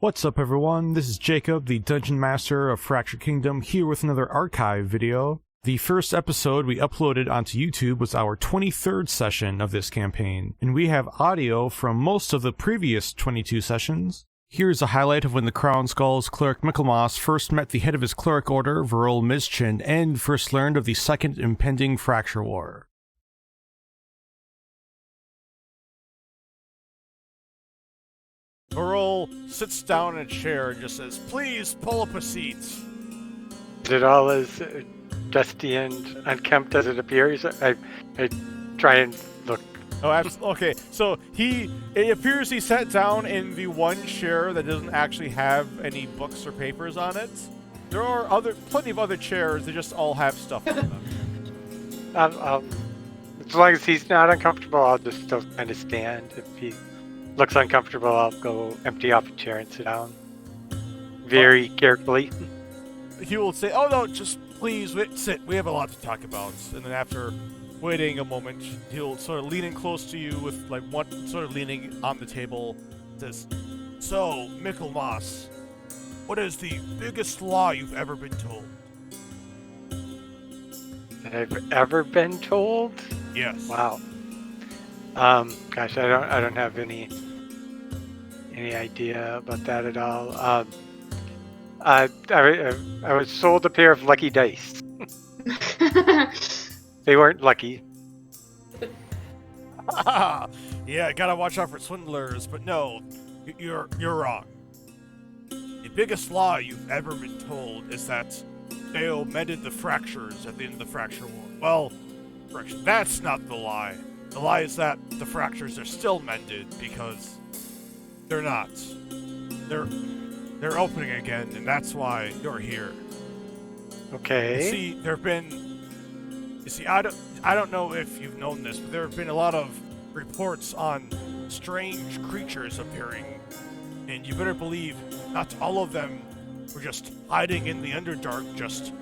What's up everyone, this is Jacob, the Dungeon Master of Fractured Kingdom, here with another archive video. The first episode we uploaded onto YouTube was our 23rd session of this campaign, and we have audio from most of the previous 22 sessions. Here's a highlight of when the Crown Gall's cleric Michelmas first met the head of his cleric order, Varole Mizchin, and first learned of the second impending fracture war. Varole sits down in a chair and just says, "Please pull up a seat." Is it all as dusty and unkempt as it appears? I try and look. Oh, absolutely. Okay, so it appears he sat down in the one chair that doesn't actually have any books or papers on it. There are plenty of other chairs, they just all have stuff on them. As long as he's not uncomfortable, I'll just still kind of stand. If he looks uncomfortable, I'll go empty off a chair and sit down. Very carefully. He will say, "Oh no, just please sit, we have a lot to talk about." And then after waiting a moment, he'll sort of lean in close to you with like one sort of leaning on the table, says, "So, Michelmas, what is the biggest lie you've ever been told?" That I've ever been told? Yes. Wow. Gosh, I don't have any idea about that at all. I was sold a pair of lucky dice. They weren't lucky. Yeah, gotta watch out for swindlers, but no, you're wrong. The biggest lie you've ever been told is that they omitted the fractures at the end of the fracture war. Well, that's not the lie. The lie is that the fractures are still mended because they're not. They're opening again, and that's why you're here. Okay. You see, I don't know if you've known this, but there have been a lot of reports on strange creatures appearing, and you better believe not all of them were just hiding in the Underdark, just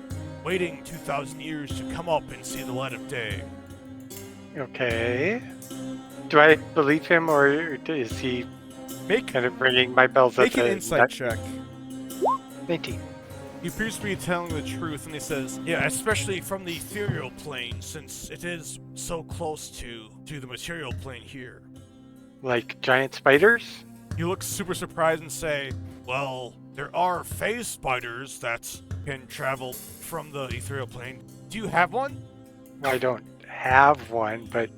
waiting 2,000 years to come up and see the light of day. Okay. Do I believe him, or is he kind of ringing my bells up? Make an insight check. 19. He appears to be telling the truth, and he says, "Yeah, especially from the ethereal plane, since it is so close to the material plane here." Like giant spiders? You look super surprised and say, "Well, there are phase spiders that can travel from the ethereal plane. Do you have one?" I don't have one, but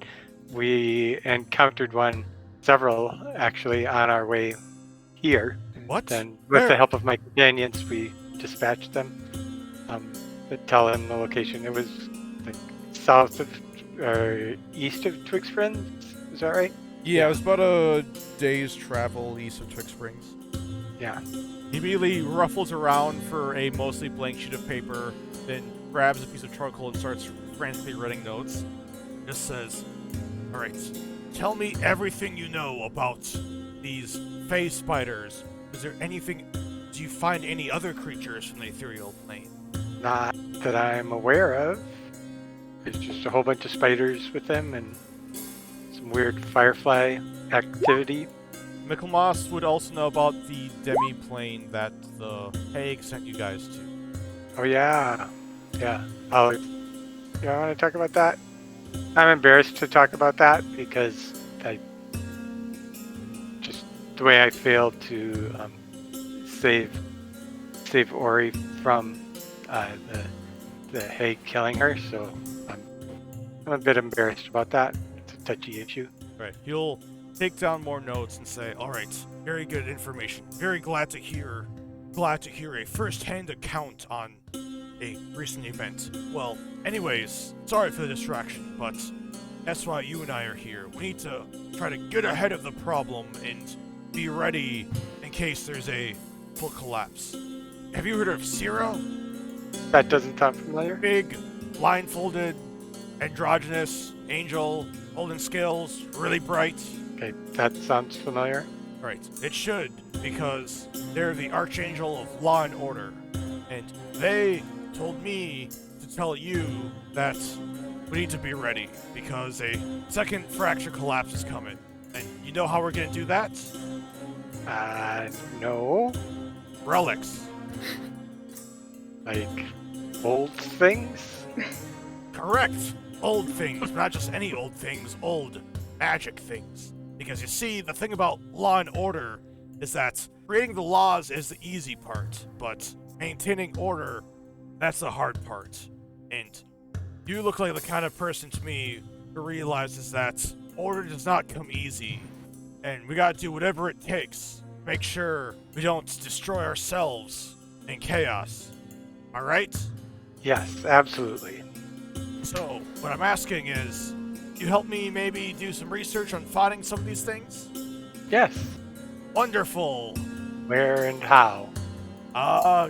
we encountered one, several actually, on our way here. What? And with the help of my companions, we dispatched them. But tell them the location. It was like south of, or east of Twig Springs. Is that right? Yeah, it was about a day's travel east of Twig Springs. Yeah. He immediately ruffles around for a mostly blank sheet of paper, then grabs a piece of charcoal and starts frantically writing notes. Just says, "All right, tell me everything you know about these phase spiders. Is there anything? Do you find any other creatures from the ethereal plane?" Not that I'm aware of. It's just a whole bunch of spiders with them and some weird firefly activity. Michelmas would also know about the demi-plane that the Hague sent you guys to. Oh yeah. Yeah. You want to talk about that? I'm embarrassed to talk about that because the way I failed to save Ori from the Hague killing her, so I'm a bit embarrassed about that. It's a touchy issue. Right. He'll take down more notes and say, "All right, very good information. Very glad to hear a first-hand account on a recent event. Well, anyways, sorry for the distraction, but that's why you and I are here. We need to try to get ahead of the problem and be ready in case there's a full collapse. Have you heard of Zero? That doesn't sound familiar. Big, blindfolded, androgynous angel, holding scales, really bright." Okay, that sounds familiar. Right, it should, because they're the Archangel of Law and Order, and they told me to tell you that we need to be ready, because a second fracture collapse is coming. And you know how we're gonna do that? No. Relics. Like old things? Correct. Old things, not just any old things, old magic things. Because you see, the thing about law and order is that creating the laws is the easy part, but maintaining order, that's the hard part. And you look like the kind of person to me who realizes that order does not come easy, and we gotta do whatever it takes to make sure we don't destroy ourselves in chaos. Am I right? Yes, absolutely. So, what I'm asking is, you help me maybe do some research on finding some of these things? Yes. Wonderful. Where and how?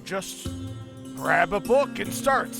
Just grab a book and start.